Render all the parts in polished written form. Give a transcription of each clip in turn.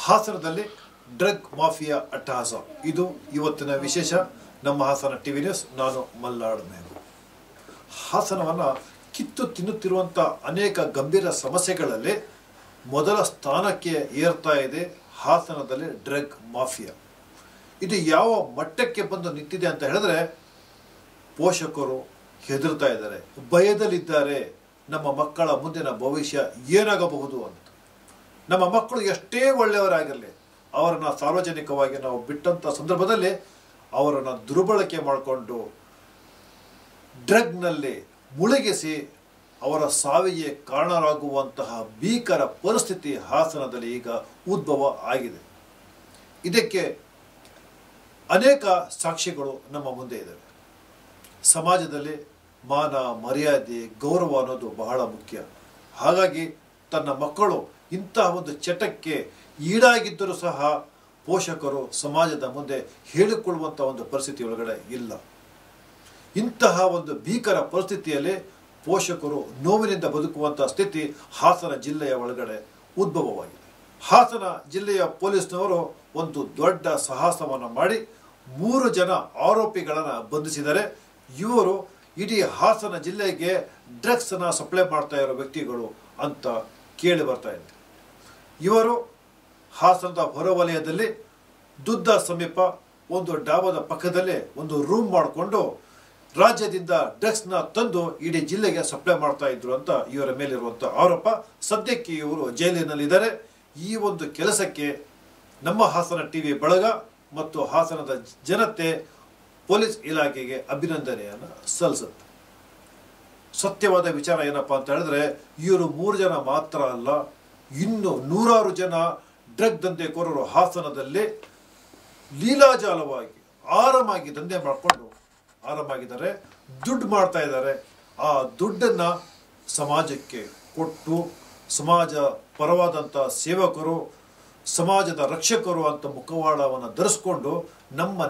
ಹಾಸನದಲ್ಲಿ drug mafia ಅಟ್ಟಹಾಸ ಇದು ಇವತ್ತಿನ ವಿಶೇಷ. ನಮ್ಮ ಹಾಸನ ಟಿವಿ ನ್ಯೂಸ್, ನಾನು ಮಲ್ನಾಡ್ ಮೇವು. ಹಾಸನವನ್ನು ಕಿತ್ತು ತಿನ್ನುತ್ತಿರುವಂಥ ಅನೇಕ ಗಂಭೀರ ಸಮಸ್ಯೆಗಳಲ್ಲಿ ಮೊದಲ ಸ್ಥಾನಕ್ಕೆ ಏರ್ತಾ ಇದೆ ಹಾಸನದಲ್ಲಿ ಡ್ರಗ್ ಮಾಫಿಯಾ. ಇದು ಯಾವ ಮಟ್ಟಕ್ಕೆ ಬಂದು ನಿಂತಿದೆ ಅಂತ ಹೇಳಿದ್ರೆ, ಪೋಷಕರು ಹೆದರ್ತಾ ಇದ್ದಾರೆ, ಭಯದಲ್ಲಿದ್ದಾರೆ. ನಮ್ಮ ಮಕ್ಕಳ ಮುಂದಿನ ಭವಿಷ್ಯ ಏನಾಗಬಹುದು ಅಂತ. ನಮ್ಮ ಮಕ್ಕಳು ಎಷ್ಟೇ ಒಳ್ಳೆಯವರಾಗಿರಲಿ, ಅವರನ್ನು ಸಾರ್ವಜನಿಕವಾಗಿ ನಾವು ಬಿಟ್ಟಂಥ ಸಂದರ್ಭದಲ್ಲಿ ಅವರನ್ನು ದುರ್ಬಳಕೆ ಮಾಡಿಕೊಂಡು ಡ್ರಗ್ನಲ್ಲಿ ಮುಳುಗಿಸಿ ಅವರ ಸಾವಿಗೆ ಕಾರಣರಾಗುವಂತಹ ಭೀಕರ ಪರಿಸ್ಥಿತಿ ಹಾಸನದಲ್ಲಿ ಈಗ ಉದ್ಭವ ಆಗಿದೆ. ಇದಕ್ಕೆ ಅನೇಕ ಸಾಕ್ಷಿಗಳು ನಮ್ಮ ಮುಂದೆ ಇದ್ದಾವೆ. ಸಮಾಜದಲ್ಲಿ ಮಾನ, ಮರ್ಯಾದೆ, ಗೌರವ ಅನ್ನೋದು ಬಹಳ ಮುಖ್ಯ. ಹಾಗಾಗಿ ತನ್ನ ಮಕ್ಕಳು ಇಂತಹ ಒಂದು ಚಟಕ್ಕೆ ಈಡಾಗಿದ್ದರೂ ಸಹ ಪೋಷಕರು ಸಮಾಜದ ಮುಂದೆ ಹೇಳಿಕೊಳ್ಳುವಂಥ ಒಂದು ಪರಿಸ್ಥಿತಿ ಒಳಗಡೆ ಇಲ್ಲ. ಇಂತಹ ಒಂದು ಭೀಕರ ಪರಿಸ್ಥಿತಿಯಲ್ಲಿ ಪೋಷಕರು ನೋವಿನಿಂದ ಬದುಕುವಂಥ ಸ್ಥಿತಿ ಹಾಸನ ಜಿಲ್ಲೆಯ ಒಳಗಡೆ ಉದ್ಭವವಾಗಿದೆ. ಹಾಸನ ಜಿಲ್ಲೆಯ ಪೊಲೀಸ್ನವರು ಒಂದು ದೊಡ್ಡ ಸಾಹಸವನ್ನು ಮಾಡಿ 3 ಜನ ಆರೋಪಿಗಳನ್ನು ಬಂಧಿಸಿದ್ದಾರೆ. ಇವರು ಇಡೀ ಹಾಸನ ಜಿಲ್ಲೆಗೆ ಡ್ರಗ್ಸನ್ನು ಸಪ್ಲೈ ಮಾಡ್ತಾ ಇರೋ ವ್ಯಕ್ತಿಗಳು ಅಂತ ಕೇಳಿ ಬರ್ತಾ ಇದೆ. ಇವರು ಹಾಸನದ ಹೊರವಲಯದಲ್ಲಿ ದುದ್ದ ಸಮೀಪ ಒಂದು ಡಾಬಾದ ಪಕ್ಕದಲ್ಲೇ ಒಂದು ರೂಮ್ ಮಾಡಿಕೊಂಡು ರಾಜ್ಯದಿಂದ ಡ್ರಗ್ಸ್ನ ತಂದು ಇಡೀ ಜಿಲ್ಲೆಗೆ ಸಪ್ಲೈ ಮಾಡ್ತಾ ಇದ್ರು ಅಂತ ಇವರ ಮೇಲಿರುವಂಥ ಆರೋಪ. ಸದ್ಯಕ್ಕೆ ಇವರು ಜೈಲಿನಲ್ಲಿದ್ದಾರೆ. ಈ ಒಂದು ಕೆಲಸಕ್ಕೆ ನಮ್ಮ ಹಾಸನ ಟಿವಿ ಬಳಗ ಮತ್ತು ಹಾಸನದ ಜನತೆ ಪೊಲೀಸ್ ಇಲಾಖೆಗೆ ಅಭಿನಂದನೆಯನ್ನು ಸಲ್ಲಿಸುತ್ತೆ. ಸತ್ಯವಾದ ವಿಚಾರ ಏನಪ್ಪಾ ಅಂತ ಹೇಳಿದ್ರೆ, ಇವರು 3 ಜನ ಮಾತ್ರ ಅಲ್ಲ, ಇನ್ನು 100 ಜನ ಡ್ರಗ್ ದಂಧೆಕೋರರು ಹಾಸನದಲ್ಲಿ ಲೀಲಾಜಾಲವಾಗಿ ಆರಾಮಾಗಿ ದಂಧೆ ಮಾಡಿಕೊಂಡು ಆರಾಮಾಗಿದ್ದಾರೆ, ದುಡ್ಡು ಮಾಡ್ತಾ ಇದ್ದಾರೆ. ಆ ದುಡ್ಡನ್ನು ಸಮಾಜಕ್ಕೆ ಕೊಟ್ಟು ಸಮಾಜ ಪರವಾದಂಥ ಸೇವಕರು, ಸಮಾಜದ ರಕ್ಷಕರು ಅಂತ ಮುಖವಾಡವನ್ನು ಧರಿಸ್ಕೊಂಡು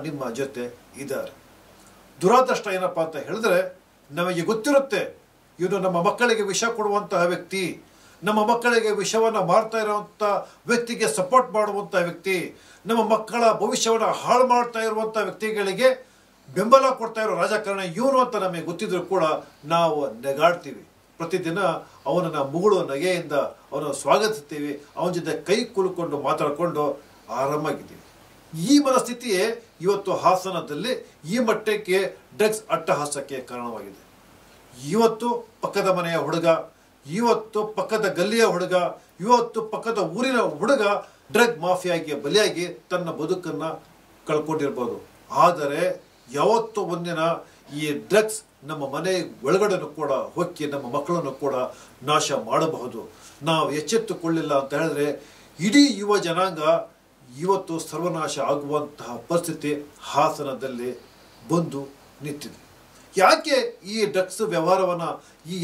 ನಿಮ್ಮ ಜೊತೆ ಇದ್ದಾರೆ. ದುರಾದೃಷ್ಟ ಏನಪ್ಪಾ ಅಂತ ಹೇಳಿದ್ರೆ, ನಮಗೆ ಗೊತ್ತಿರುತ್ತೆ ಇವನು ನಮ್ಮ ಮಕ್ಕಳಿಗೆ ವಿಷ ಕೊಡುವಂತಹ ವ್ಯಕ್ತಿ, ನಮ್ಮ ಮಕ್ಕಳಿಗೆ ವಿಷವನ್ನು ಮಾರ್ತಾ ಇರುವಂಥ ವ್ಯಕ್ತಿಗೆ ಸಪೋರ್ಟ್ ಮಾಡುವಂಥ ವ್ಯಕ್ತಿ, ನಮ್ಮ ಮಕ್ಕಳ ಭವಿಷ್ಯವನ್ನು ಹಾಳು ಮಾಡ್ತಾ ಇರುವಂಥ ವ್ಯಕ್ತಿಗಳಿಗೆ ಬೆಂಬಲ ಕೊಡ್ತಾ ಇರೋ ರಾಜಕಾರಣ ಇವನು ಅಂತ ನಮಗೆ ಗೊತ್ತಿದ್ರು ಕೂಡ ನಾವು ನೆಗಾಡ್ತೀವಿ. ಪ್ರತಿದಿನ ಅವನನ್ನು ಮುಗುಳು ನಗೆಯಿಂದ ಅವನು ಸ್ವಾಗತಿಸ್ತೀವಿ, ಅವನ ಜೊತೆ ಕೈ ಕುಲ್ಕೊಂಡು ಮಾತಾಡಿಕೊಂಡು ಆರಾಮಾಗಿದ್ದೀವಿ. ಈ ಮನಸ್ಥಿತಿಯೇ ಇವತ್ತು ಹಾಸನದಲ್ಲಿ ಈ ಮಟ್ಟಕ್ಕೆ ಡ್ರಗ್ಸ್ ಅಟ್ಟಹಾಸಕ್ಕೆ ಕಾರಣವಾಗಿದೆ. ಇವತ್ತು ಪಕ್ಕದ ಮನೆಯ ಹುಡುಗ, ಇವತ್ತು ಪಕ್ಕದ ಗಲ್ಲಿಯ ಹುಡುಗ, ಇವತ್ತು ಪಕ್ಕದ ಊರಿನ ಹುಡುಗ ಡ್ರಗ್ ಮಾಫಿಯಾಗೆ ಬಲಿಯಾಗಿ ತನ್ನ ಬದುಕನ್ನು ಕಳ್ಕೊಂಡಿರ್ಬೋದು. ಆದರೆ ಯಾವತ್ತೂ ಒಂದಿನ ಈ ಡ್ರಗ್ಸ್ ನಮ್ಮ ಮನೆ ಒಳಗಡೆನೂ ಕೂಡ ಹೊಕ್ಕಿ ನಮ್ಮ ಮಕ್ಕಳನ್ನು ಕೂಡ ನಾಶ ಮಾಡಬಹುದು. ನಾವು ಎಚ್ಚೆತ್ತುಕೊಳ್ಳಿಲ್ಲ ಅಂತ ಹೇಳಿದ್ರೆ ಇಡೀ ಯುವ ಜನಾಂಗ ಇವತ್ತು ಸರ್ವನಾಶ ಆಗುವಂತಹ ಪರಿಸ್ಥಿತಿ ಹಾಸನದಲ್ಲಿ ಬಂದು ನಿಂತಿದೆ. ಯಾಕೆ ಈ ಡ್ರಗ್ಸ್ ವ್ಯವಹಾರವನ್ನು,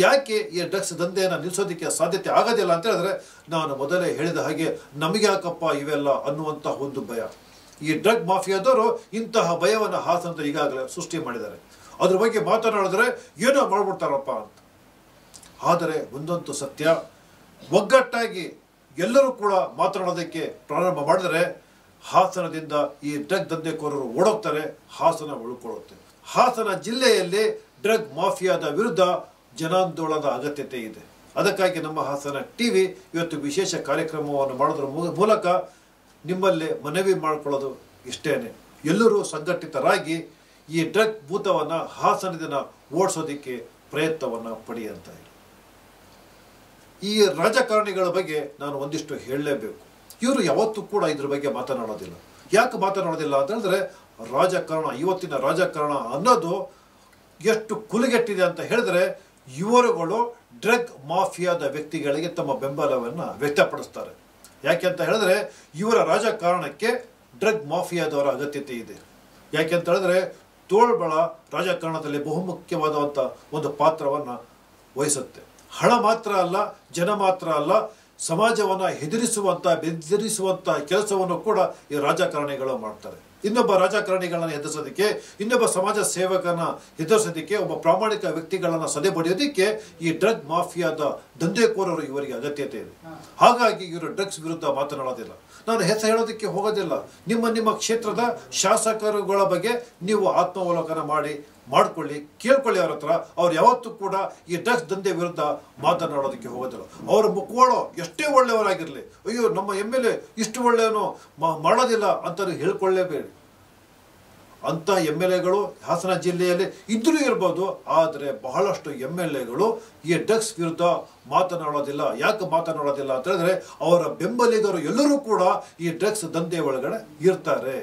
ಯಾಕೆ ಈ ಡ್ರಗ್ಸ್ ದಂಧೆಯನ್ನು ನಿಲ್ಲಿಸೋದಕ್ಕೆ ಸಾಧ್ಯತೆ ಆಗೋದಿಲ್ಲ ಅಂತ ಹೇಳಿದ್ರೆ, ನಾನು ಮೊದಲೇ ಹೇಳಿದ ಹಾಗೆ ನಮಗೆ ಯಾಕಪ್ಪ ಇವೆಲ್ಲ ಅನ್ನುವಂತಹ ಒಂದು ಭಯ. ಈ ಡ್ರಗ್ ಮಾಫಿಯಾದವರು ಇಂತಹ ಭಯವನ್ನು ಹಾಸನದಲ್ಲಿ ಈಗಾಗಲೇ ಸೃಷ್ಟಿ ಮಾಡಿದ್ದಾರೆ. ಅದ್ರ ಬಗ್ಗೆ ಮಾತನಾಡಿದ್ರೆ ಏನೋ ಮಾಡ್ಬಿಡ್ತಾರಪ್ಪ ಅಂತ. ಆದರೆ ಒಂದಂತೂ ಸತ್ಯ, ಒಗ್ಗಟ್ಟಾಗಿ ಎಲ್ಲರೂ ಕೂಡ ಮಾತನಾಡೋದಕ್ಕೆ ಪ್ರಾರಂಭ ಮಾಡಿದರೆ ಹಾಸನದಿಂದ ಈ ಡ್ರಗ್ ದಂಧೆಕೋರರು ಓಡೋಗ್ತಾರೆ, ಹಾಸನ ಉಳ್ಕೊಳ್ಳುತ್ತೆ. ಹಾಸನ ಜಿಲ್ಲೆಯಲ್ಲಿ ಡ್ರಗ್ ಮಾಫಿಯಾದ ವಿರುದ್ಧ ಜನಾಂದೋಲನದ ಅಗತ್ಯತೆ ಇದೆ. ಅದಕ್ಕಾಗಿ ನಮ್ಮ ಹಾಸನ ಟಿವಿ ಇವತ್ತು ವಿಶೇಷ ಕಾರ್ಯಕ್ರಮವನ್ನು ಮಾಡೋದ್ರ ಮೂಲಕ ನಿಮ್ಮಲ್ಲಿ ಮನವಿ ಮಾಡಿಕೊಳ್ಳೋದು ಇಷ್ಟೇನೆ. ಎಲ್ಲರೂ ಸಂಘಟಿತರಾಗಿ ಈ ಡ್ರಗ್ ಭೂತವನ್ನು ಹಾಸನದಿಂದ ಓಡಿಸೋದಕ್ಕೆ ಪ್ರಯತ್ನವನ್ನು ಪಡೆಯಂತ ಇದೆ. ಈ ರಾಜಕಾರಣಿಗಳ ಬಗ್ಗೆ ನಾನು ಒಂದಿಷ್ಟು ಹೇಳಲೇಬೇಕು. ಇವರು ಯಾವತ್ತೂ ಕೂಡ ಇದ್ರ ಬಗ್ಗೆ ಮಾತನಾಡೋದಿಲ್ಲ. ಯಾಕೆ ಮಾತನಾಡೋದಿಲ್ಲ ಅಂತ ಹೇಳಿದ್ರೆ, ರಾಜಕಾರಣ, ಇವತ್ತಿನ ರಾಜಕಾರಣ ಅನ್ನೋದು ಎಷ್ಟು ಕುಲಗೆಟ್ಟಿದೆ ಅಂತ ಹೇಳಿದ್ರೆ, ಇವರುಗಳು ಡ್ರಗ್ ಮಾಫಿಯಾದ ವ್ಯಕ್ತಿಗಳಿಗೆ ತಮ್ಮ ಬೆಂಬಲವನ್ನು ವ್ಯಕ್ತಪಡಿಸ್ತಾರೆ. ಯಾಕೆ ಅಂತ ಹೇಳಿದ್ರೆ, ಇವರ ರಾಜಕಾರಣಕ್ಕೆ ಡ್ರಗ್ ಮಾಫಿಯಾದವರ ಅಗತ್ಯತೆ ಇದೆ. ಯಾಕೆ ಅಂತ ಹೇಳಿದ್ರೆ, ತೋಳ್ಬಳ ರಾಜಕಾರಣದಲ್ಲಿ ಬಹುಮುಖ್ಯವಾದಂಥ ಒಂದು ಪಾತ್ರವನ್ನು ವಹಿಸುತ್ತೆ. ಹಣ ಮಾತ್ರ ಅಲ್ಲ, ಜನ ಮಾತ್ರ ಅಲ್ಲ, ಸಮಾಜವನ್ನು ಬೆದರಿಸುವಂಥ ಕೆಲಸವನ್ನು ಕೂಡ ಈ ರಾಜಕಾರಣಿಗಳು ಮಾಡ್ತಾರೆ. ಇನ್ನೊಬ್ಬ ರಾಜಕಾರಣಿಗಳನ್ನ ಎದುರಿಸೋದಕ್ಕೆ, ಇನ್ನೊಬ್ಬ ಸಮಾಜ ಸೇವಕನ ಎದುರಿಸೋದಕ್ಕೆ, ಒಬ್ಬ ಪ್ರಾಮಾಣಿಕ ವ್ಯಕ್ತಿಗಳನ್ನ ಸದೆಬಡಿಯೋದಕ್ಕೆ ಈ ಡ್ರಗ್ ಮಾಫಿಯಾದ ದಂಧೆಕೋರರು ಇವರಿಗೆ ಅಗತ್ಯತೆ ಇದೆ. ಹಾಗಾಗಿ ಇವರು ಡ್ರಗ್ಸ್ ವಿರುದ್ಧ ಮಾತನಾಡೋದಿಲ್ಲ. ನಾನು ಹೆಸರು ಹೇಳೋದಕ್ಕೆ ಹೋಗೋದಿಲ್ಲ. ನಿಮ್ಮ ಕ್ಷೇತ್ರದ ಶಾಸಕರುಗಳ ಬಗ್ಗೆ ನೀವು ಆತ್ಮಾವಲೋಕನ ಮಾಡ್ಕೊಳ್ಳಿ, ಕೇಳ್ಕೊಳ್ಳಿ ಅವ್ರ ಹತ್ರ. ಅವ್ರು ಯಾವತ್ತೂ ಕೂಡ ಈ ಡ್ರಗ್ಸ್ ದಂಧೆ ವಿರುದ್ಧ ಮಾತನಾಡೋದಕ್ಕೆ ಹೋಗೋದಿಲ್ಲ. ಅವ್ರ ಮುಖವಾಡೋ ಎಷ್ಟೇ ಒಳ್ಳೆಯವರಾಗಿರಲಿ, ಅಯ್ಯೋ ನಮ್ಮ MLA ಇಷ್ಟು ಒಳ್ಳೆಯವನು ಮಾಡೋದಿಲ್ಲ ಅಂತ ಹೇಳ್ಕೊಳ್ಳೇಬೇಡಿ. ಅಂಥ MLAಗಳು ಹಾಸನ ಜಿಲ್ಲೆಯಲ್ಲಿ ಇದ್ರೂ ಇರ್ಬೋದು. ಆದರೆ ಬಹಳಷ್ಟು MLAಗಳು ಈ ಡ್ರಗ್ಸ್ ವಿರುದ್ಧ ಮಾತನಾಡೋದಿಲ್ಲ. ಯಾಕೆ ಮಾತನಾಡೋದಿಲ್ಲ ಅಂತ ಹೇಳಿದ್ರೆ ಅವರ ಬೆಂಬಲಿಗರು ಎಲ್ಲರೂ ಕೂಡ ಈ ಡ್ರಗ್ಸ್ ದಂಧೆ ಒಳಗಡೆ ಇರ್ತಾರೆ.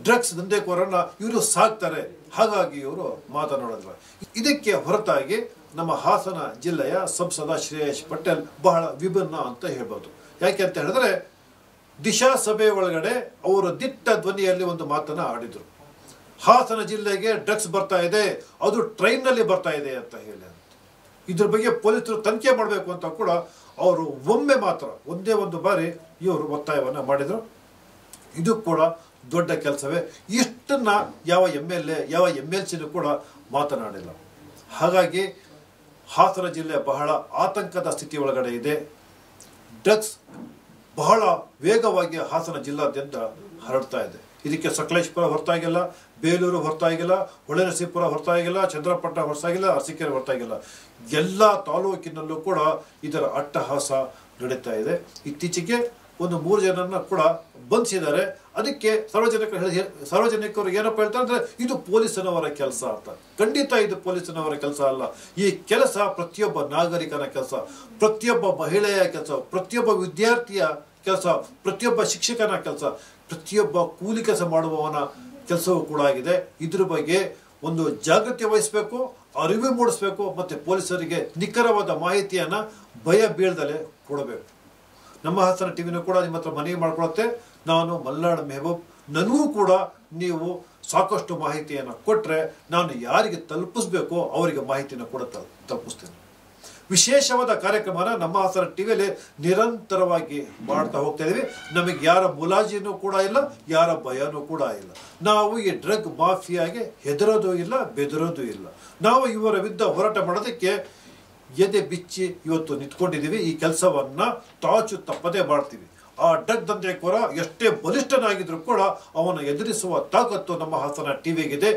ಡ್ರಗ್ಸ್ ದಂಧೆಕೋರನ್ನ ಇವರು ಸಾಕ್ತಾರೆ. ಹಾಗಾಗಿ ಇವರು ಮಾತನಾಡೋದಿಲ್ಲ. ಇದಕ್ಕೆ ಹೊರತಾಗಿ ನಮ್ಮ ಹಾಸನ ಜಿಲ್ಲೆಯ ಸಂಸದ ಶ್ರೇಯಸ್ ಪಟೇಲ್ ಬಹಳ ವಿಭಿನ್ನ ಅಂತ ಹೇಳ್ಬೋದು. ಯಾಕೆ ಅಂತ ಹೇಳಿದ್ರೆ ದಿಶಾ ಸಭೆ ಒಳಗಡೆ ಅವರು ದಿಟ್ಟ ಧ್ವನಿಯಲ್ಲಿ ಒಂದು ಮಾತನ್ನ ಆಡಿದ್ರು. ಹಾಸನ ಜಿಲ್ಲೆಗೆ ಡ್ರಗ್ಸ್ ಬರ್ತಾ ಇದೆ, ಅದು ಟ್ರೈನ್ನಲ್ಲಿ ಬರ್ತಾ ಇದೆ ಅಂತ ಹೇಳಿ. ಇದ್ರ ಬಗ್ಗೆ ಪೊಲೀಸರು ತನಿಖೆ ಮಾಡಬೇಕು ಅಂತ ಕೂಡ ಅವರು ಒಂದೇ ಒಂದು ಬಾರಿ ಇವರು ಒತ್ತಾಯವನ್ನ ಮಾಡಿದ್ರು. ಇದು ಕೂಡ ದೊಡ್ಡ ಕೆಲಸವೇ. ಇಷ್ಟನ್ನ ಯಾವ MLA ಯಾವ MLCನೂ ಕೂಡ ಮಾತನಾಡಿಲ್ಲ. ಹಾಗಾಗಿ ಹಾಸನ ಜಿಲ್ಲೆ ಬಹಳ ಆತಂಕದ ಸ್ಥಿತಿ ಒಳಗಡೆ ಇದೆ. ಡ್ರಗ್ಸ್ ಬಹಳ ವೇಗವಾಗಿ ಹಾಸನ ಜಿಲ್ಲಾದ್ಯಂತ ಹರಡ್ತಾ ಇದೆ. ಇದಕ್ಕೆ ಸಕಲೇಶ್ಪುರ ಹೊರತಾಗಿಲ್ಲ, ಬೇಲೂರು ಹೊರತಾಗಿಲ್ಲ, ಹೊಳೆನರಸೀಪುರ ಹೊರತಾಗಿಲ್ಲ, ಚಂದ್ರಪಟ್ಟಣ ಹೊರತಾಗಿಲ್ಲ, ಅರಸೀಕೆರೆ ಹೊರತಾಗಿಲ್ಲ. ಎಲ್ಲ ತಾಲೂಕಿನಲ್ಲೂ ಕೂಡ ಇದರ ಅಟ್ಟಹಾಸ ನಡೀತಾ ಇದೆ. ಇತ್ತೀಚೆಗೆ ಒಂದು 3 ಜನರನ್ನ ಕೂಡ ಬಂಧಿಸಿದ್ದಾರೆ. ಅದಕ್ಕೆ ಸಾರ್ವಜನಿಕರು ಏನಪ್ಪ ಹೇಳ್ತಾರೆ ಅಂದ್ರೆ ಇದು ಪೊಲೀಸನವರ ಕೆಲಸ ಅಂತ. ಖಂಡಿತ ಇದು ಪೊಲೀಸನವರ ಕೆಲಸ ಅಲ್ಲ. ಈ ಕೆಲಸ ಪ್ರತಿಯೊಬ್ಬ ನಾಗರಿಕನ ಕೆಲಸ, ಪ್ರತಿಯೊಬ್ಬ ಮಹಿಳೆಯ ಕೆಲಸ, ಪ್ರತಿಯೊಬ್ಬ ವಿದ್ಯಾರ್ಥಿಯ ಕೆಲಸ, ಪ್ರತಿಯೊಬ್ಬ ಶಿಕ್ಷಕನ ಕೆಲಸ, ಪ್ರತಿಯೊಬ್ಬ ಕೂಲಿ ಕೆಲಸ ಮಾಡುವವನ ಕೆಲಸವೂ ಕೂಡ ಆಗಿದೆ. ಇದ್ರ ಬಗ್ಗೆ ಒಂದು ಜಾಗೃತಿ ವಹಿಸಬೇಕು, ಅರಿವು ಮೂಡಿಸಬೇಕು, ಮತ್ತೆ ಪೊಲೀಸರಿಗೆ ನಿಖರವಾದ ಮಾಹಿತಿಯನ್ನ ಭಯ ಬೀಳ್ದಲೆ ಕೊಡಬೇಕು. ನಮ್ಮ ಹಾಸನ ಟಿವಿನೂ ಕೂಡ ನಿಮ್ಮ ಹತ್ರ ಮನವಿ ಮಾಡ್ಕೊಳುತ್ತೆ. ನಾನು ಮಲ್ನಾಡ್ ಮೆಹಬೂಬ್, ನನಗೂ ಕೂಡ ನೀವು ಸಾಕಷ್ಟು ಮಾಹಿತಿಯನ್ನು ಕೊಟ್ಟರೆ ನಾನು ಯಾರಿಗೆ ತಲುಪಿಸ್ಬೇಕೋ ಅವರಿಗೆ ಮಾಹಿತಿಯನ್ನು ಕೂಡ ತಲುಪಿಸ್ತೇನೆ. ವಿಶೇಷವಾದ ಕಾರ್ಯಕ್ರಮನ ನಮ್ಮ ಹಾಸನ ಟಿವಿಯಲ್ಲಿ ನಿರಂತರವಾಗಿ ಮಾಡ್ತಾ ಹೋಗ್ತಾ ಇದೀವಿ. ನಮಗೆ ಯಾರ ಮುಲಾಜಿನೂ ಕೂಡ ಇಲ್ಲ, ಯಾರ ಭಯನೂ ಕೂಡ ಇಲ್ಲ. ನಾವು ಈ ಡ್ರಗ್ ಮಾಫಿಯಾಗೆ ಹೆದರೋದು ಇಲ್ಲ, ಬೆದರೋದು ಇಲ್ಲ. ನಾವು ಇವರ ವಿರುದ್ಧ ಹೋರಾಟ ಮಾಡೋದಕ್ಕೆ ಎದೆ ಬಿಚ್ಚಿ ಇವತ್ತು ನಿಂತ್ಕೊಂಡಿದ್ದೀವಿ. ಈ ಕೆಲಸವನ್ನ ತಾಚು ತಪ್ಪದೇ ಮಾಡ್ತೀವಿ. ಆ ಡ್ರಗ್ ದಂಧೆಕೋರ ಎಷ್ಟೇ ಬಲಿಷ್ಠನಾಗಿದ್ರು ಕೂಡ ಅವನ ಎದುರಿಸುವ ತಾಕತ್ತು ನಮ್ಮ ಹಾಸನ ಟಿವಿಗಿದೆ.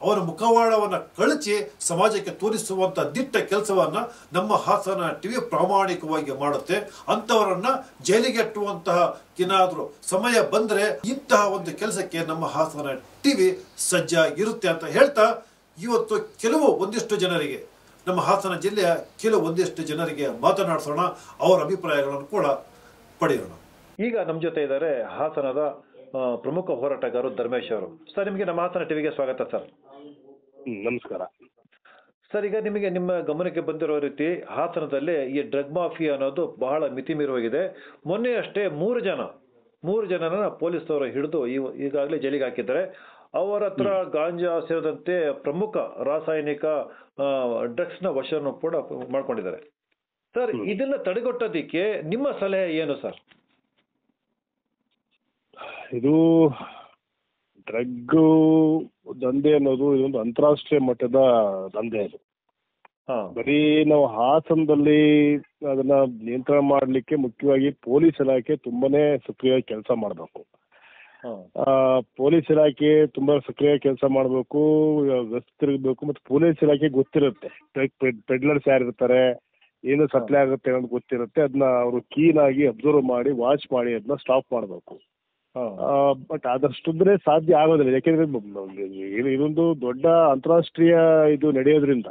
ಅವನ ಮುಖವಾಡವನ್ನ ಕಳಚಿ ಸಮಾಜಕ್ಕೆ ತೋರಿಸುವಂತ ದಿಟ್ಟ ಕೆಲಸವನ್ನ ನಮ್ಮ ಹಾಸನ ಟಿವಿ ಪ್ರಾಮಾಣಿಕವಾಗಿ ಮಾಡುತ್ತೆ. ಅಂತವರನ್ನ ಜೈಲಿಗೆ ಅಟ್ಟುವಂತಹ ಏನಾದ್ರೂ ಸಮಯ ಬಂದ್ರೆ ಇಂತಹ ಒಂದು ಕೆಲಸಕ್ಕೆ ನಮ್ಮ ಹಾಸನ ಟಿವಿ ಸಜ್ಜಾಗಿರುತ್ತೆ ಅಂತ ಹೇಳ್ತಾ ಇವತ್ತು ಒಂದಿಷ್ಟು ಜನರಿಗೆ, ನಮ್ಮ ಹಾಸನ ಜಿಲ್ಲೆಯ ಒಂದಿಷ್ಟು ಜನರಿಗೆ ಮಾತನಾಡಿಸೋಣ, ಅವರ ಅಭಿಪ್ರಾಯಗಳನ್ನು ಕೂಡ ಪಡೆಯೋಣ. ಈಗ ನಮ್ಮ ಜೊತೆ ಇದ್ದಾರೆ ಹಾಸನದ ಪ್ರಮುಖ ಹೋರಾಟಗಾರರು ಧರ್ಮೇಶ್ ಅವರು. ಸರ್, ನಿಮಗೆ ನಮ್ಮ ಹಾಸನ ಟಿವಿಗೆ ಸ್ವಾಗತ ಸರ್. ನಮಸ್ಕಾರ ಸರ್. ಈಗ ನಿಮಗೆ ನಿಮ್ಮ ಗಮನಕ್ಕೆ ಬಂದಿರೋ ರೀತಿ ಹಾಸನದಲ್ಲಿ ಈ ಡ್ರಗ್ ಮಾಫಿಯಾ ಅನ್ನೋದು ಬಹಳ ಮಿತಿ ಮೀರುವಾಗಿದೆ. ಮೊನ್ನೆ ಅಷ್ಟೇ 3 ಜನನ ಪೊಲೀಸರು ಹಿಡಿದು ಈಗಾಗಲೇ ಜೈಲಿಗೆ ಹಾಕಿದ್ದಾರೆ. ಅವರ ಹತ್ರ ಗಾಂಜಾ ಸೇರಿದಂತೆ ಪ್ರಮುಖ ರಾಸಾಯನಿಕ ಡ್ರಗ್ಸ್ ನ ವಶವನ್ನು ಕೂಡ ಮಾಡ್ಕೊಂಡಿದ್ದಾರೆ. ಸರ್, ಇದನ್ನ ತಡೆಗಟ್ಟೋದಿಕ್ಕೆ ನಿಮ್ಮ ಸಲಹೆ ಏನು ಸರ್? ಇದು ಡ್ರಗ್ ದಂಧೆ ಅನ್ನೋದು ಇದೊಂದು ಅಂತಾರಾಷ್ಟ್ರೀಯ ಮಟ್ಟದ ದಂಧೆ. ಅದು ಬರೀ ನಾವು ಹಾಸನದಲ್ಲಿ ಅದನ್ನ ನಿಯಂತ್ರಣ ಮಾಡಲಿಕ್ಕೆ ಮುಖ್ಯವಾಗಿ ಪೊಲೀಸ್ ಇಲಾಖೆ ತುಂಬಾನೇ ಸಕ್ರಿಯವಾಗಿ ಕೆಲಸ ಮಾಡಬೇಕು. ಪೊಲೀಸ್ ಇಲಾಖೆ ತುಂಬಾ ಸಕ್ರಿಯ ಕೆಲಸ ಮಾಡಬೇಕು, ಗಸ್ತಿರ್ಬೇಕು. ಮತ್ತೆ ಪೊಲೀಸ್ ಇಲಾಖೆ ಗೊತ್ತಿರುತ್ತೆ ಪೆಡ್ಲರ್ಸ್ ಯಾರಿರ್ತಾರೆ, ಏನು ಸಪ್ಲೈ ಆಗುತ್ತೆ ಅನ್ನೋದು ಗೊತ್ತಿರುತ್ತೆ. ಅದನ್ನ ಅವರು ಕೀನ್ ಆಗಿ ಅಬ್ಸರ್ವ್ ಮಾಡಿ ವಾಚ್ ಮಾಡಿ ಅದನ್ನ ಸ್ಟಾಪ್ ಮಾಡಬೇಕು. ಬಟ್ ಆದಷ್ಟಿದ್ರೆ ಸಾಧ್ಯ ಆಗೋದಿಲ್ಲ. ಯಾಕೆಂದ್ರೆ ಇದೊಂದು ದೊಡ್ಡ ಅಂತಾರಾಷ್ಟ್ರೀಯ ಇದು ನಡೆಯೋದ್ರಿಂದ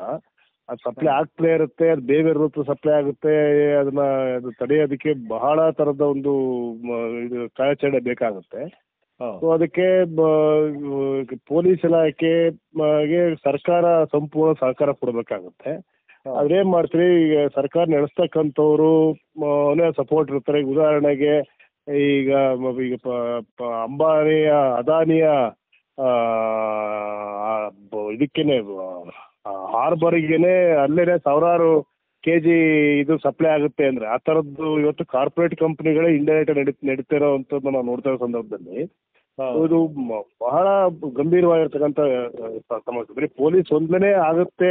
ಅದು ಸಪ್ಲೈ ಆಗ್ತಲೇ ಇರುತ್ತೆ. ಅದು ಬೇರೆ ರೂಪ ಸಪ್ಲೈ ಆಗುತ್ತೆ. ಅದನ್ನ ತಡೆಯೋದಕ್ಕೆ ಬಹಳ ತರದ ಒಂದು ಇದು ಕಾರ್ಯಾಚರಣೆ ಬೇಕಾಗುತ್ತೆ. ಸೊ ಅದಕ್ಕೆ ಪೊಲೀಸ್ ಇಲಾಖೆಗೆ ಸರ್ಕಾರ ಸಂಪೂರ್ಣ ಸಹಕಾರ ಕೊಡಬೇಕಾಗುತ್ತೆ. ಅದೇನ್ ಮಾಡ್ತೀರಿ, ಈಗ ಸರ್ಕಾರ ನಡೆಸ್ತಕ್ಕಂಥವ್ರು ಸಪೋರ್ಟ್ ಇರ್ತಾರೆ. ಉದಾಹರಣೆಗೆ ಈಗ ಅಂಬಾನಿಯ ಅದಾನಿಯ ಇದಕ್ಕೇನೆ ಹಾರ್ಬರ್ಗೆನೆ ಅಲ್ಲೇನೆ ಸಾವಿರಾರು ಕೆಜಿ ಇದು ಸಪ್ಲೈ ಆಗುತ್ತೆ ಅಂದ್ರೆ ಆ ತರದ್ದು ಇವತ್ತು ಕಾರ್ಪೊರೇಟ್ ಕಂಪನಿಗಳೇ ಇಂಡೈರೆಕ್ಟ್ ನಡೀತಿರೋ ಅಂತದ್ದು ನಾವು ನೋಡ್ತಾ ಇರೋ ಸಂದರ್ಭದಲ್ಲಿ ಇದು ಬಹಳ ಗಂಭೀರವಾಗಿರ್ತಕ್ಕಂಥ ಸಮಸ್ಯೆ. ಬರೀ ಪೊಲೀಸ್ ಒಂದನೇ ಆಗುತ್ತೆ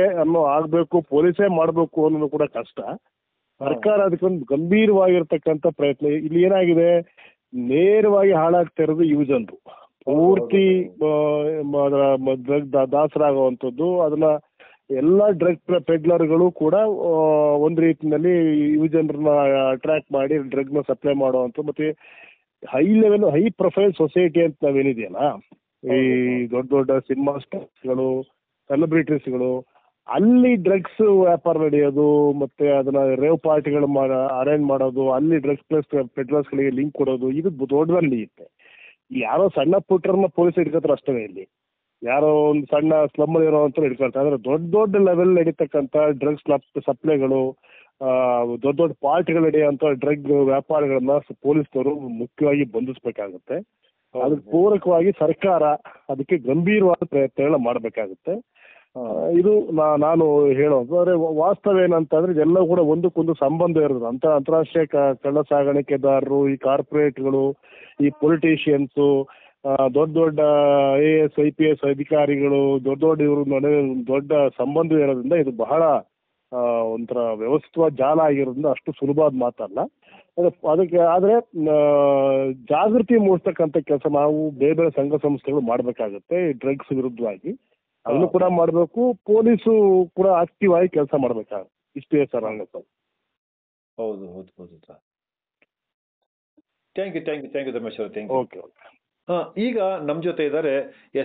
ಆಗ್ಬೇಕು, ಪೊಲೀಸೇ ಮಾಡಬೇಕು ಅನ್ನೋದು ಕೂಡ ಕಷ್ಟ. ಸರ್ಕಾರ ಅದಕ್ಕೊಂದು ಗಂಭೀರವಾಗಿರ್ತಕ್ಕಂಥ ಪ್ರಯತ್ನ. ಇಲ್ಲಿ ಏನಾಗಿದೆ, ನೇರವಾಗಿ ಹಾಳಾಗ್ತಾ ಇರೋದು ಯುವಜನರು, ಪೂರ್ತಿ ದಾಸರಾಗುವಂಥದ್ದು. ಅದನ್ನ ಎಲ್ಲ ಡ್ರಗ್ ಪೆಡ್ಲರ್ಗಳು ಕೂಡ ಒಂದು ರೀತಿಯಲ್ಲಿ ಯುವಜನರನ್ನ ಅಟ್ರಾಕ್ಟ್ ಮಾಡಿ ಡ್ರಗ್ನ ಸಪ್ಲೈ ಮಾಡುವಂಥ, ಮತ್ತೆ high level high profile society ಅಂತ ನಾವೇನಿದೆಯಲ್ಲ, ಈ ದೊಡ್ಡ ದೊಡ್ಡ ಸಿನಿಮಾ ಸ್ಟಾರ್ಸ್ಗಳು, ಸೆಲೆಬ್ರಿಟೀಸ್ಗಳು, ಅಲ್ಲಿ ಡ್ರಗ್ಸ್ ವ್ಯಾಪಾರ ನಡೆಯೋದು, ಮತ್ತೆ ಅದನ್ನ ರೇವ್ ಪಾರ್ಟಿಗಳು ಅರೇಂಜ್ ಮಾಡೋದು, ಅಲ್ಲಿ ಡ್ರಗ್ಸ್ ಪೆಡ್ಲರ್ಸ್ಗಳಿಗೆ ಲಿಂಕ್ ಕೊಡೋದು, ಇದು ದೊಡ್ಡದಲ್ಲಿ ಇರುತ್ತೆ. ಯಾರೋ ಸಣ್ಣ ಪುಟ್ಟರನ್ನ ಪೊಲೀಸ್ ಹಿಡ್ಕೊತಾರೆ ಅಷ್ಟೇ. ಇಲ್ಲಿ ಯಾರೋ ಒಂದು ಸಣ್ಣ ಸ್ಲಮ್ ಇರೋವಂಥ ಹಿಡ್ಕೊಳ್ತಾರೆ. ಆದರೆ ದೊಡ್ಡ ದೊಡ್ಡ ಲೆವೆಲ್ ನಡೀತಕ್ಕಂಥ ಡ್ರಗ್ಸ್ ಸಪ್ಲೈಗಳು, ದೊಡ್ಡ ದೊಡ್ಡ ಪಾರ್ಟಿಗಳು ನಡೆಯುವಂಥ ಡ್ರಗ್ ವ್ಯಾಪಾರಗಳನ್ನ ಪೊಲೀಸ್ನವರು ಮುಖ್ಯವಾಗಿ ಬಂಧಿಸಬೇಕಾಗುತ್ತೆ. ಅದಕ್ಕೆ ಪೂರಕವಾಗಿ ಸರ್ಕಾರ ಅದಕ್ಕೆ ಗಂಭೀರವಾದ ಪ್ರಯತ್ನಗಳನ್ನ ಮಾಡಬೇಕಾಗುತ್ತೆ. ಇದು ನಾನು ಹೇಳೋದು. ಆದರೆ ವಾಸ್ತವ ಏನಂತಂದ್ರೆ ಇದೆಲ್ಲ ಕೂಡ ಒಂದಕ್ಕೊಂದು ಸಂಬಂಧ ಇರೋದು. ಅಂತಾರಾಷ್ಟ್ರೀಯ ಕಳ್ಳ ಸಾಗಾಣಿಕೆದಾರರು, ಈ ಕಾರ್ಪೊರೇಟ್ಗಳು, ಈ ಪೊಲಿಟಿಷಿಯನ್ಸು, ದೊಡ್ಡ ದೊಡ್ಡ IAS IPS ಅಧಿಕಾರಿಗಳು, ದೊಡ್ಡ ದೊಡ್ಡ ಇವರು ನಡುವೆ ದೊಡ್ಡ ಸಂಬಂಧ ಇರೋದ್ರಿಂದ ಇದು ಬಹಳ ಒಂಥರ ವ್ಯವಸ್ಥಿತ ಜಾಲ ಆಗಿರೋದ್ರಿಂದ ಅಷ್ಟು ಸುಲಭವಾದ ಮಾತಲ್ಲ. ಅದಕ್ಕೆ ಆದರೆ ಜಾಗೃತಿ ಮೂಡಿಸ್ತಕ್ಕಂಥ ಕೆಲಸ ನಾವು ಬೇರೆ ಬೇರೆ ಸಂಘ ಸಂಸ್ಥೆಗಳು ಮಾಡಬೇಕಾಗುತ್ತೆ. ಡ್ರಗ್ಸ್ ವಿರುದ್ಧವಾಗಿ ಅದನ್ನು ಕೂಡ ಮಾಡಬೇಕು. ಪೊಲೀಸು ಕೂಡ ಆಕ್ಟಿವ್ ಆಗಿ ಕೆಲಸ ಮಾಡಬೇಕಾಗುತ್ತೆ. ಇಷ್ಟೇ ಸರ್ ಹಂಗ ಸರ್. ಹೌದು ಹೌದು ಹೌದು ಸರ್. ಥ್ಯಾಂಕ್ ಯು ರಮೇಶ್ ಅವರು. Thank you. Okay okay. ಈಗ ನಮ್ಮ ಜೊತೆ ಇದ್ದಾರೆ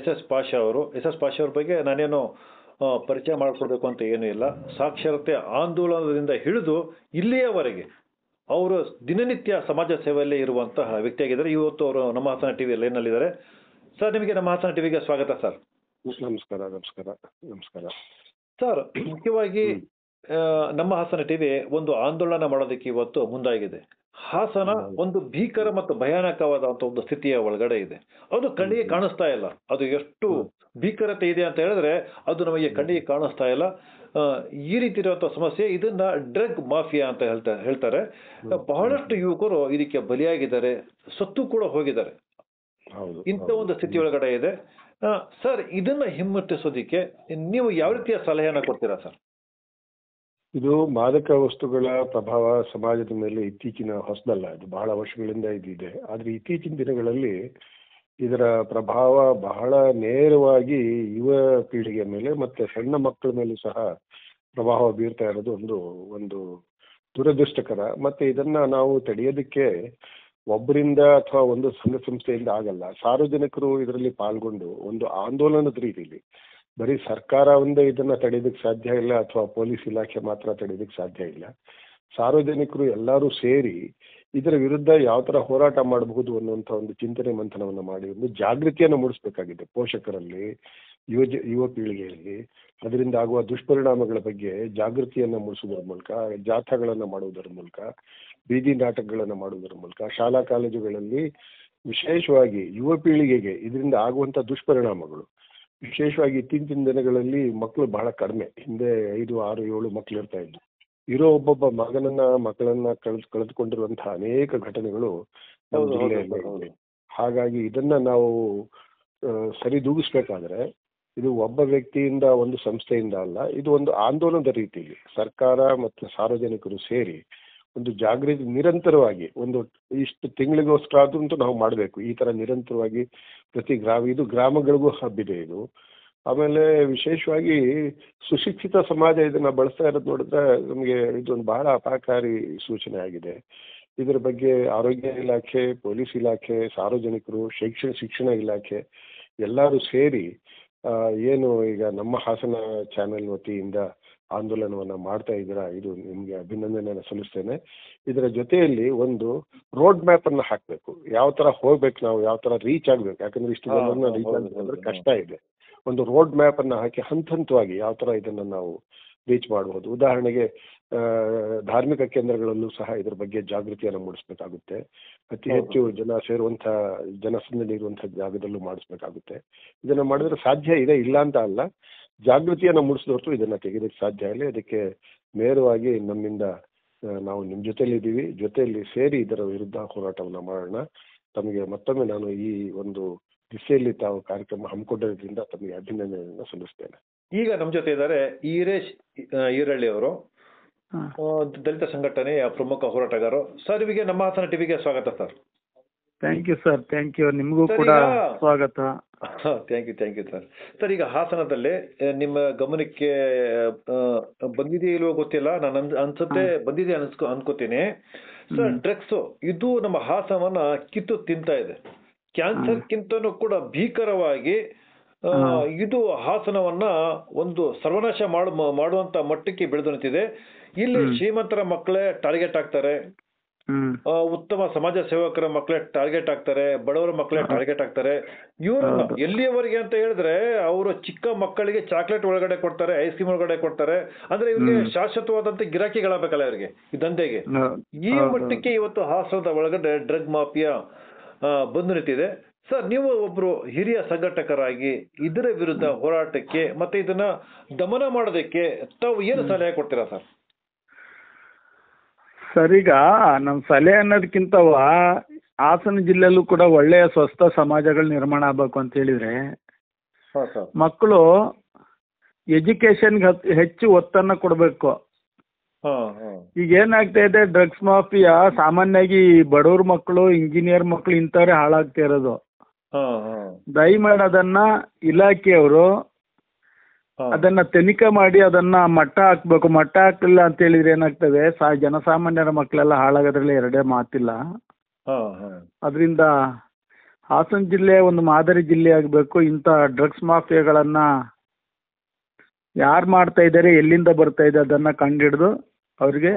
SS ಪಾಷಾ ಅವರು. SS ಪಾಷಾ ಅವ್ರ ಬಗ್ಗೆ ನಾನೇನು ಪರಿಚಯ ಮಾಡಿಕೊಡ್ಬೇಕು ಅಂತ ಏನೂ ಇಲ್ಲ. ಸಾಕ್ಷರತೆ ಆಂದೋಲನದಿಂದ ಹಿಡಿದು ಇಲ್ಲಿಯವರೆಗೆ ಅವರು ದಿನನಿತ್ಯ ಸಮಾಜ ಸೇವೆಯಲ್ಲೇ ಇರುವಂತಹ ವ್ಯಕ್ತಿಯಾಗಿದ್ದಾರೆ. ಇವತ್ತು ಅವರು ನಮ್ಮ ಹಾಸನ ಟಿವಿ ಲೈನ್ನಲ್ಲಿದ್ದಾರೆ. ಸರ್, ನಿಮಗೆ ನಮ್ಮ ಹಾಸನ ಟಿವಿಗೆ ಸ್ವಾಗತ ಸರ್. ನಮಸ್ಕಾರ ನಮಸ್ಕಾರ ನಮಸ್ಕಾರ ಸರ್. ಮುಖ್ಯವಾಗಿ ನಮ್ಮ ಹಾಸನ ಟಿವಿ ಒಂದು ಆಂದೋಲನ ಮಾಡೋದಕ್ಕೆ ಇವತ್ತು ಮುಂದಾಗಿದೆ. ಹಾಸನ ಒಂದು ಭೀಕರ ಮತ್ತು ಭಯಾನಕವಾದಂತ ಒಂದು ಸ್ಥಿತಿಯ ಒಳಗಡೆ ಇದೆ. ಅದು ಕಣ್ಣಿಗೆ ಕಾಣಿಸ್ತಾ ಇಲ್ಲ. ಅದು ಎಷ್ಟು ಭೀಕರತೆ ಇದೆ ಅಂತ ಹೇಳಿದ್ರೆ ಅದು ನಮಗೆ ಕಣ್ಣಿಗೆ ಕಾಣಿಸ್ತಾ ಇಲ್ಲ. ಈ ರೀತಿ ಇರುವಂತಹ ಸಮಸ್ಯೆ, ಇದನ್ನ ಡ್ರಗ್ ಮಾಫಿಯಾ ಅಂತ ಹೇಳ್ತಾರೆ. ಬಹಳಷ್ಟು ಯುವಕರು ಇದಕ್ಕೆ ಬಲಿಯಾಗಿದ್ದಾರೆ, ಸತ್ತು ಕೂಡ ಹೋಗಿದ್ದಾರೆ. ಇಂಥ ಒಂದು ಸ್ಥಿತಿ ಒಳಗಡೆ ಇದೆ. ಸರ್, ಇದನ್ನ ಹಿಮ್ಮೆಟ್ಟಿಸೋದಿಕ್ಕೆ ನೀವು ಯಾವ ರೀತಿಯ ಸಲಹೆಯನ್ನ ಕೊಡ್ತೀರಾ ಸರ್? ಇದು ಮಾದಕ ವಸ್ತುಗಳ ಪ್ರಭಾವ ಸಮಾಜದ ಮೇಲೆ ಇತ್ತೀಚಿನ ಹೊಸದಲ್ಲ. ಇದು ಬಹಳ ವರ್ಷಗಳಿಂದ ಇದಿದೆ. ಆದರೆ ಇತ್ತೀಚಿನ ದಿನಗಳಲ್ಲಿ ಇದರ ಪ್ರಭಾವ ಬಹಳ ನೇರವಾಗಿ ಯುವ ಪೀಳಿಗೆ ಮೇಲೆ ಮತ್ತೆ ಸಣ್ಣ ಮಕ್ಕಳ ಮೇಲೂ ಸಹ ಪ್ರಭಾವ ಬೀರ್ತಾ ಇರೋದು ಒಂದು ದುರದೃಷ್ಟಕರ. ಮತ್ತೆ ಇದನ್ನ ನಾವು ತಡೆಯೋದಕ್ಕೆ ಒಬ್ಬರಿಂದ ಅಥವಾ ಒಂದು ಸಂಘ ಸಂಸ್ಥೆಯಿಂದ ಆಗಲ್ಲ. ಸಾರ್ವಜನಿಕರು ಇದರಲ್ಲಿ ಪಾಲ್ಗೊಂಡು ಒಂದು ಆಂದೋಲನದ ರೀತಿಯಲ್ಲಿ, ಬರೀ ಸರ್ಕಾರ ಒಂದೇ ಇದನ್ನ ತಡೆಯೋದಕ್ಕೆ ಸಾಧ್ಯ ಇಲ್ಲ ಅಥವಾ ಪೊಲೀಸ್ ಇಲಾಖೆ ಮಾತ್ರ ತಡೆಯೋದಕ್ಕೆ ಸಾಧ್ಯ ಇಲ್ಲ. ಸಾರ್ವಜನಿಕರು ಎಲ್ಲರೂ ಸೇರಿ ಇದರ ವಿರುದ್ಧ ಯಾವ ತರ ಹೋರಾಟ ಮಾಡಬಹುದು ಅನ್ನುವಂಥ ಒಂದು ಚಿಂತನೆ ಮಂಥನವನ್ನು ಮಾಡಿ ಒಂದು ಜಾಗೃತಿಯನ್ನು ಮೂಡಿಸಬೇಕಾಗಿದೆ ಪೋಷಕರಲ್ಲಿ, ಯುವ ಪೀಳಿಗೆಯಲ್ಲಿ. ಅದರಿಂದ ಆಗುವ ದುಷ್ಪರಿಣಾಮಗಳ ಬಗ್ಗೆ ಜಾಗೃತಿಯನ್ನು ಮೂಡಿಸುವುದರ ಮೂಲಕ, ಜಾಥಾಗಳನ್ನು ಮಾಡುವುದರ ಮೂಲಕ, ಬೀದಿ ನಾಟಕಗಳನ್ನು ಮಾಡುವುದರ ಮೂಲಕ, ಶಾಲಾ ಕಾಲೇಜುಗಳಲ್ಲಿ ವಿಶೇಷವಾಗಿ ಯುವ ಪೀಳಿಗೆಗೆ ಇದರಿಂದ ಆಗುವಂಥ ದುಷ್ಪರಿಣಾಮಗಳು, ವಿಶೇಷವಾಗಿ ಇತ್ತೀಚಿನ ದಿನಗಳಲ್ಲಿ ಮಕ್ಕಳು ಬಹಳ ಕಡಿಮೆ. ಹಿಂದೆ 5, 6, 7 ಮಕ್ಕಳು ಇರ್ತಾ ಇದ್ರು. ಇರೋ ಒಬ್ಬೊಬ್ಬ ಮಕ್ಕಳನ್ನ ಕಳೆದುಕೊಂಡಿರುವಂತಹ ಅನೇಕ ಘಟನೆಗಳು ನಮ್ಮ ಜಿಲ್ಲೆಯಲ್ಲಿ ಇದೆ. ಹಾಗಾಗಿ ಇದನ್ನ ನಾವು ಸರಿದೂಗಿಸ್ಬೇಕಾದ್ರೆ ಇದು ಒಬ್ಬ ವ್ಯಕ್ತಿಯಿಂದ, ಒಂದು ಸಂಸ್ಥೆಯಿಂದ ಅಲ್ಲ, ಇದು ಒಂದು ಆಂದೋಲನದ ರೀತಿಯಲ್ಲಿ ಸರ್ಕಾರ ಮತ್ತು ಸಾರ್ವಜನಿಕರು ಸೇರಿ ಒಂದು ಜಾಗೃತಿ ನಿರಂತರವಾಗಿ ಒಂದು ಇಷ್ಟು ತಿಂಗಳಿಗೋಸ್ಕರ ಆದ್ರೂ ನಾವು ಮಾಡಬೇಕು. ಈ ತರ ನಿರಂತರವಾಗಿ ಪ್ರತಿ ಇದು ಗ್ರಾಮಗಳಿಗೂ ಹಬ್ಬಿದೆ ಇದು. ಆಮೇಲೆ ವಿಶೇಷವಾಗಿ ಸುಶಿಕ್ಷಿತ ಸಮಾಜ ಇದನ್ನ ಬಳಸ್ತಾ ಇರೋದು ನೋಡಿದ್ರೆ ನಮಗೆ ಇದೊಂದು ಬಹಳ ಅಪಾಯಕಾರಿ ಸೂಚನೆ ಆಗಿದೆ. ಇದರ ಬಗ್ಗೆ ಆರೋಗ್ಯ ಇಲಾಖೆ, ಪೊಲೀಸ್ ಇಲಾಖೆ, ಸಾರ್ವಜನಿಕರು, ಶಿಕ್ಷಣ ಇಲಾಖೆ ಎಲ್ಲರೂ ಸೇರಿ ಏನು ಈಗ ನಮ್ಮ ಹಾಸನ ಚಾನೆಲ್ ವತಿಯಿಂದ ಆಂದೋಲನವನ್ನ ಮಾಡ್ತಾ ಇದ್ದೀರಾ, ಇದು ನಿಮ್ಗೆ ಅಭಿನಂದನೆಯನ್ನು ಸಲ್ಲಿಸ್ತೇನೆ. ಇದರ ಜೊತೆಯಲ್ಲಿ ಒಂದು ರೋಡ್ ಮ್ಯಾಪ್ ಅನ್ನ ಹಾಕ್ಬೇಕು. ಯಾವ ತರ ಹೋಗ್ಬೇಕು, ನಾವು ಯಾವ ತರ ರೀಚ್ ಆಗ್ಬೇಕು. ಯಾಕಂದ್ರೆ ಇಷ್ಟು ಜನರನ್ನ ರೀಚ್ ಆಗ್ಬೇಕಂದ್ರೆ ಕಷ್ಟ ಇದೆ. ಒಂದು ರೋಡ್ ಮ್ಯಾಪ್ ಅನ್ನ ಹಾಕಿ ಹಂತವಾಗಿ ಯಾವ ತರ ಇದನ್ನ ನಾವು ರೀಚ್ ಮಾಡಬಹುದು. ಉದಾಹರಣೆಗೆ ಧಾರ್ಮಿಕ ಕೇಂದ್ರಗಳಲ್ಲೂ ಸಹ ಇದ್ರ ಬಗ್ಗೆ ಜಾಗೃತಿಯನ್ನು ಮೂಡಿಸ್ಬೇಕಾಗುತ್ತೆ. ಅತಿ ಹೆಚ್ಚು ಜನ ಸೇರುವಂತಹ, ಜನಸಂದಣಿ ಇರುವಂತಹ ಜಾಗದಲ್ಲೂ ಮಾಡಿಸ್ಬೇಕಾಗುತ್ತೆ. ಇದನ್ನ ಮಾಡಿದ್ರೆ ಸಾಧ್ಯ ಇದೆ, ಇಲ್ಲ ಅಂತ ಅಲ್ಲ. ಜಾಗೃತಿಯನ್ನು ಮೂಡಿಸಿದ ಹೊರತು ಇದನ್ನ ತೆಗೆಯೋದಕ್ಕೆ ಸಾಧ್ಯ ಇಲ್ಲ. ಅದಕ್ಕೆ ನೇರವಾಗಿ ನಮ್ಮಿಂದ ನಾವು ನಿಮ್ಮ ಜೊತೆಯಲ್ಲಿ ಇದ್ದೀವಿ, ಜೊತೆಯಲ್ಲಿ ಸೇರಿ ಇದರ ವಿರುದ್ಧ ಹೋರಾಟವನ್ನು ಮಾಡೋಣ. ತಮಗೆ ಮತ್ತೊಮ್ಮೆ ನಾನು ಈ ಒಂದು ದಿಸೆಯಲ್ಲಿ ತಾವು ಕಾರ್ಯಕ್ರಮ ಹಮ್ಮಿಕೊಂಡಿರೋದ್ರಿಂದ ತಮಗೆ ಅಭಿನಂದನೆಯನ್ನು ಸಲ್ಲಿಸ್ತೇನೆ. ಈಗ ನಮ್ಮ ಜೊತೆ ಇದ್ದಾರೆ ಈರೇಶ್ ಈರಳ್ಳಿ ಅವರು, ದಲಿತ ಸಂಘಟನೆಯ ಪ್ರಮುಖ ಹೋರಾಟಗಾರರು. ಸರ್, ನಿಮಗೆ ನಮ್ಮ ಹಾಸನ ಟಿವಿಗೆ ಸ್ವಾಗತ sir. Thank you sir, thank you. ನಿಮಗೂ ಕೂಡ ಸ್ವಾಗತ. Thank you sir. ಸರ್, ಈಗ ಹಾಸನದಲ್ಲಿ ನಿಮ್ಮ ಗಮನಕ್ಕೆ ಬಂದಿದೆಯೋ ಇಲ್ವೋ ಗೊತ್ತಿಲ್ಲ, ನಾನು ಅನ್ಸುತ್ತೆ ಬಂದಿದೆ ಅನ್ಕೋತೀನಿ ಸರ್. ಡ್ರಗ್ಸ್ ಇದು ನಮ್ಮ ಹಾಸನವನ್ನ ಕಿತ್ತು ತಿಂತಾ ಇದೆ. ಕ್ಯಾನ್ಸರ್ಗಿಂತನೂ ಕೂಡ ಭೀಕರವಾಗಿ ಇದು ಹಾಸನವನ್ನ ಒಂದು ಸರ್ವನಾಶ ಮಾಡುವಂತ ಮಟ್ಟಕ್ಕೆ ಬೆಳೆದು ನಿಂತಿದೆ. ಇಲ್ಲಿ ಶ್ರೀಮಂತರ ಮಕ್ಕಳೇ ಟಾರ್ಗೆಟ್ ಆಗ್ತಾರೆ, ಉತ್ತಮ ಸಮಾಜ ಸೇವಕರ ಮಕ್ಕಳೇ ಟಾರ್ಗೆಟ್ ಆಗ್ತಾರೆ, ಬಡವರ ಮಕ್ಕಳೇ ಟಾರ್ಗೆಟ್ ಆಗ್ತಾರೆ. ಇವ್ರನ್ನ ಎಲ್ಲಿಯವರೆಗೆ ಅಂತ ಹೇಳಿದ್ರೆ ಅವರು ಚಿಕ್ಕ ಮಕ್ಕಳಿಗೆ ಚಾಕ್ಲೇಟ್ ಒಳಗಡೆ ಕೊಡ್ತಾರೆ, ಐಸ್ ಕ್ರೀಮ್ ಒಳಗಡೆ ಕೊಡ್ತಾರೆ. ಅಂದ್ರೆ ಇವ್ರಿಗೆ ಶಾಶ್ವತವಾದಂತ ಗಿರಾಕಿಗಳಾಗಬೇಕಲ್ಲ ಇವರಿಗೆ, ಈ ದಂಧೆಗೆ. ಈ ಮಟ್ಟಕ್ಕೆ ಇವತ್ತು ಹಾಸನದ ಒಳಗಡೆ ಡ್ರಗ್ ಮಾಫಿಯಾ ಬಂದು ನಿಂತಿದೆ. ಸರ್, ನೀವು ಒಬ್ರು ಹಿರಿಯ ಸಂಘಟಕರಾಗಿ ಇದರ ವಿರುದ್ಧ ಹೋರಾಟಕ್ಕೆ ಮತ್ತೆ ಇದನ್ನ ದಮನ ಮಾಡೋದಕ್ಕೆ ತಾವು ಏನು ಸಲಹೆ ಕೊಡ್ತೀರಾ ಸರ್? ಸರ್, ಈಗ ನಮ್ಮ ಸಲಹೆ ಅನ್ನೋದಕ್ಕಿಂತವ ಹಾಸನ ಜಿಲ್ಲೆಯಲ್ಲೂ ಕೂಡ ಒಳ್ಳೆಯ ಸ್ವಸ್ಥ ಸಮಾಜಗಳು ನಿರ್ಮಾಣ ಆಗ್ಬೇಕು ಅಂತ ಹೇಳಿದ್ರೆ ಮಕ್ಕಳು ಎಜುಕೇಶನ್ಗೆ ಹೆಚ್ಚು ಒತ್ತನ್ನು ಕೊಡಬೇಕು. ಈಗ ಏನಾಗ್ತಾ ಇದೆ, ಡ್ರಗ್ಸ್ ಮಾಫಿಯಾ ಸಾಮಾನ್ಯವಾಗಿ ಬಡವ್ರ ಮಕ್ಕಳು, ಇಂಜಿನಿಯರ್ ಮಕ್ಕಳು ಇಂಥವ್ರೆ ಹಾಳಾಗ್ತಾ ಇರೋದು. ದಯಮಾಡಿ ಅದನ್ನ ಇಲಾಖೆಯವರು ಅದನ್ನ ತನಿಖೆ ಮಾಡಿ ಅದನ್ನ ಮಟ್ಟ ಹಾಕ್ಬೇಕು. ಮಟ್ಟ ಹಾಕ್ಲಿಲ್ಲ ಅಂತ ಹೇಳಿದ್ರೆ ಏನಾಗ್ತದೆ, ಜನಸಾಮಾನ್ಯರ ಮಕ್ಕಳೆಲ್ಲ ಹಾಳಾಗೋದ್ರಲ್ಲಿ ಎರಡೇ ಮಾತಿಲ್ಲ. ಅದರಿಂದ ಹಾಸನ ಜಿಲ್ಲೆ ಒಂದು ಮಾದರಿ ಜಿಲ್ಲೆ ಆಗಬೇಕು. ಇಂಥ ಡ್ರಗ್ಸ್ ಮಾಫಿಯಾಗಳನ್ನ ಯಾರು ಮಾಡ್ತಾ ಇದ್ದಾರೆ, ಎಲ್ಲಿಂದ ಬರ್ತಾ ಇದೆ ಅದನ್ನ ಕಂಡುಹಿಡಿದು ಅವ್ರಿಗೆ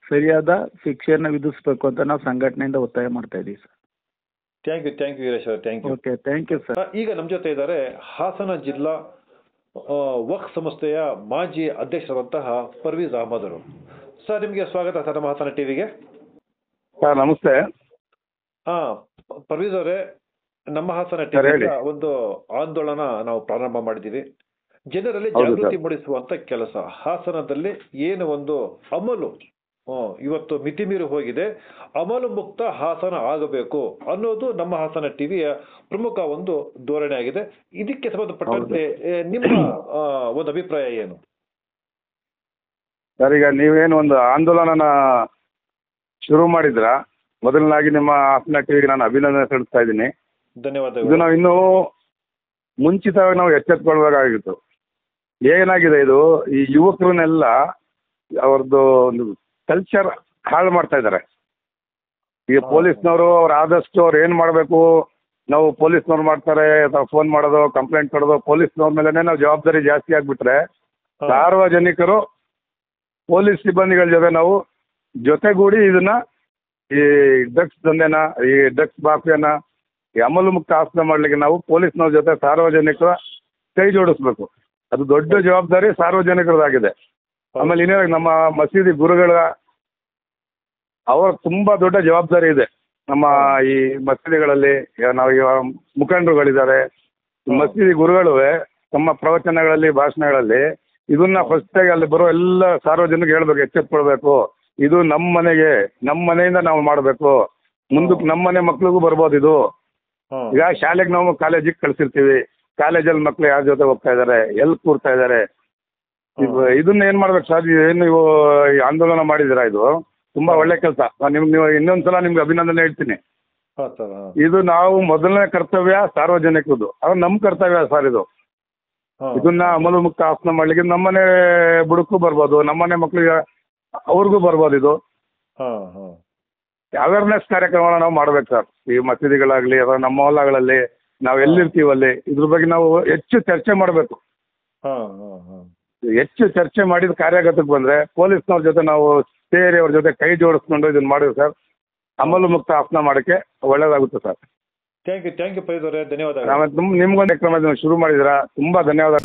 ಸರಿಯಾದ ಶಿಕ್ಷೆಯನ್ನು ವಿಧಿಸಬೇಕು ಅಂತ ನಾವು ಸಂಘಟನೆಯಿಂದ ಒತ್ತಾಯ ಮಾಡ್ತಾ ಇದ್ದೀವಿ ಸರ್. ಥ್ಯಾಂಕ್ ಯು ವೀರೇಶ್ ಅವರು. Thank you. Okay, thank you sir. ಈಗ ನಮ್ಮ ಜೊತೆ ಇದ್ದಾರೆ ಹಾಸನ ಜಿಲ್ಲಾ ವಕ್ಫ್ ಸಂಸ್ಥೆಯ ಮಾಜಿ ಅಧ್ಯಕ್ಷರಾದಂತಹ ಪರ್ವೀಜ್ ಅಹಮದ್ ಅವರು. ಸರ್, ನಿಮಗೆ ಸ್ವಾಗತ ಸರ್ ನಮ್ಮ ಹಾಸನ ಟಿವಿಗೆ. ಸರ್, ನಮಸ್ತೆ. ಪರ್ವೀಜ್ ಅವರೇ, ನಮ್ಮ ಹಾಸನ ಟಿವಿ ಒಂದು ಆಂದೋಲನ ನಾವು ಪ್ರಾರಂಭ ಮಾಡಿದ್ದೀವಿ. ಜನರಲ್ಲಿ ಜಾಗೃತಿ ಮೂಡಿಸುವಂತ ಕೆಲಸ. ಹಾಸನದಲ್ಲಿ ಏನು ಒಂದು ಅಮಲು ಇವತ್ತು ಮಿತಿ ಮೀರಿ ಹೋಗಿದೆ, ಅಮಲು ಮುಕ್ತ ಹಾಸನ ಆಗಬೇಕು ಅನ್ನೋದು ನಮ್ಮ ಹಾಸನ ಟಿವಿಯ ಪ್ರಮುಖ ಒಂದು ಧೋರಣೆ ಆಗಿದೆ. ಇದಕ್ಕೆ ಸಂಬಂಧಪಟ್ಟಂತೆ ನಿಮ್ಮ ಒಂದು ಅಭಿಪ್ರಾಯ ಏನು ಸರ್? ಈಗ ನೀವೇನು ಒಂದು ಆಂದೋಲನನ ಶುರು ಮಾಡಿದ್ರ, ಮೊದಲನಾಗಿ ನಿಮ್ಮ ಹಾಸನ ಟಿವಿಗೆ ನಾನು ಅಭಿನಂದನೆ ಸಲ್ಲಿಸ್ತಾ ಇದ್ದೀನಿ. ಧನ್ಯವಾದಗಳು. ಇದು ನಾವು ಇನ್ನೂ ಮುಂಚಿತವಾಗಿ ನಾವು ಎಚ್ಚೆತ್ಕೊಳ್ಬೇಕಾಗಿತ್ತು. ಏನಾಗಿದೆ, ಇದು ಈ ಯುವಕರನ್ನೆಲ್ಲ ಅವ್ರದ್ದು ಒಂದು ಕಲ್ಚರ್ ಹಾಳು ಮಾಡ್ತಾ ಇದ್ದಾರೆ. ಈಗ ಪೊಲೀಸ್ನವರು ಅವ್ರು ಆದಷ್ಟು ಅವ್ರು ಏನು ಮಾಡಬೇಕು, ನಾವು ಪೊಲೀಸ್ನವ್ರು ಮಾಡ್ತಾರೆ ಅಥವಾ ಫೋನ್ ಮಾಡೋದು, ಕಂಪ್ಲೇಂಟ್ ಕೊಡೋದು, ಪೊಲೀಸ್ನವ್ರ ಮೇಲೆ ನಾವು ಜವಾಬ್ದಾರಿ ಜಾಸ್ತಿ ಆಗಿಬಿಟ್ರೆ ಸಾರ್ವಜನಿಕರು ಪೊಲೀಸ್ ಸಿಬ್ಬಂದಿಗಳ ಜೊತೆ ನಾವು ಜೊತೆಗೂಡಿ ಇದನ್ನ ಈ ಡ್ರಗ್ಸ್ ದಂಧೆನ, ಈ ಡ್ರಗ್ಸ್ ಮಾಫಿಯಾನ ಈ ಅಮಲು ಮುಕ್ತ ಹಾಸನ ಮಾಡಲಿಕ್ಕೆ ನಾವು ಪೊಲೀಸ್ನವ್ರ ಜೊತೆ ಸಾರ್ವಜನಿಕರ ಕೈ ಜೋಡಿಸ್ಬೇಕು. ಅದು ದೊಡ್ಡ ಜವಾಬ್ದಾರಿ ಸಾರ್ವಜನಿಕರದಾಗಿದೆ. ಆಮೇಲೆ ಇನ್ನೇ ನಮ್ಮ ಮಸೀದಿ ಗುರುಗಳ ಅವರ ತುಂಬ ದೊಡ್ಡ ಜವಾಬ್ದಾರಿ ಇದೆ. ನಮ್ಮ ಈ ಮಸೀದಿಗಳಲ್ಲಿ ನಾವು ಮುಖಂಡರುಗಳಿದ್ದಾರೆ, ಮಸೀದಿ ಗುರುಗಳು ತಮ್ಮ ಪ್ರವಚನಗಳಲ್ಲಿ, ಭಾಷಣಗಳಲ್ಲಿ ಇದನ್ನ ಫಸ್ಟಾಗಿ ಅಲ್ಲಿ ಬರೋ ಎಲ್ಲ ಸಾರ್ವಜನಿಕರು ಹೇಳ್ಬೇಕು, ಎಚ್ಚೆತ್ಕೊಳ್ಬೇಕು. ಇದು ನಮ್ಮ ಮನೆಗೆ, ನಮ್ಮ ಮನೆಯಿಂದ ನಾವು ಮಾಡಬೇಕು, ಮುಂದಕ್ಕೆ ನಮ್ಮ ಮನೆ ಮಕ್ಳಿಗೂ ಬರ್ಬೋದು ಇದು. ಈಗ ಶಾಲೆಗೆ ನಾವು ಕಾಲೇಜಿಗೆ ಕಳ್ಸಿರ್ತೀವಿ, ಕಾಲೇಜಲ್ಲಿ ಮಕ್ಳು ಯಾರ ಜೊತೆ ಹೋಗ್ತಾ ಇದ್ದಾರೆ, ಎಲ್ಲಿ ಕೂರ್ತಾ ಇದ್ದಾರೆ, ಇದನ್ನ ಏನ್ ಮಾಡ್ಬೇಕು ಸರ್? ಏನು ನೀವು ಆಂದೋಲನ ಮಾಡಿದಿರಾ, ಇದು ತುಂಬಾ ಒಳ್ಳೆ ಕೆಲಸ. ನೀವು ಇನ್ನೊಂದ್ಸಲ ನಿಮ್ಗೆ ಅಭಿನಂದನೆ ಹೇಳ್ತೀನಿ. ಇದು ನಾವು ಮೊದಲನೇ ಕರ್ತವ್ಯ ಸಾರ್ವಜನಿಕರದು, ಅದು ನಮ್ಮ ಕರ್ತವ್ಯ ಸರ್. ಇದನ್ನ ಅಮಲು ಮುಕ್ತ ಹಾಸನ ಮಾಡ್ಲಿಕ್ಕೆ ನಮ್ಮನೆ ಬುಡಕ್ಕೂ ಬರ್ಬೋದು, ನಮ್ಮನೆ ಮಕ್ಳಿಗೆ ಅವ್ರಿಗೂ ಬರ್ಬೋದು. ಇದು ಅವೇರ್ನೆಸ್ ಕಾರ್ಯಕ್ರಮನ ನಾವು ಮಾಡ್ಬೇಕು ಸರ್. ಈ ಮಸೀದಿಗಳಾಗ್ಲಿ ಅಥವಾ ನಮ್ಮ ಹೊಲಗಳಲ್ಲಿ ನಾವು ಎಲ್ಲಿರ್ತೀವಲ್ಲಿ ಇದ್ರ ಬಗ್ಗೆ ನಾವು ಹೆಚ್ಚು ಚರ್ಚೆ ಮಾಡಬೇಕು. ಹೆಚ್ಚು ಚರ್ಚೆ ಮಾಡಿದ ಕಾರ್ಯಗತಕ್ಕೆ ಬಂದ್ರೆ ಪೊಲೀಸ್ನವ್ರ ಜೊತೆ ನಾವು ಸೇರಿ ಅವ್ರ ಜೊತೆ ಕೈ ಜೋಡಿಸ್ಕೊಂಡು ಇದನ್ನ ಮಾಡಿದ್ವಿ ಸರ್, ಅಮಲು ಮುಕ್ತ ಹಾಸನ ಮಾಡೋಕ್ಕೆ ಒಳ್ಳೇದಾಗುತ್ತೆ ಸರ್. ಥ್ಯಾಂಕ್ ಯು ಪೈದವ್ರೆ, ಧನ್ಯವಾದ. ನಿಮ್ಗೊಂದು ಕಾರ್ಯಕ್ರಮ ಶುರು ಮಾಡಿದಿರಾ, ತುಂಬಾ ಧನ್ಯವಾದ.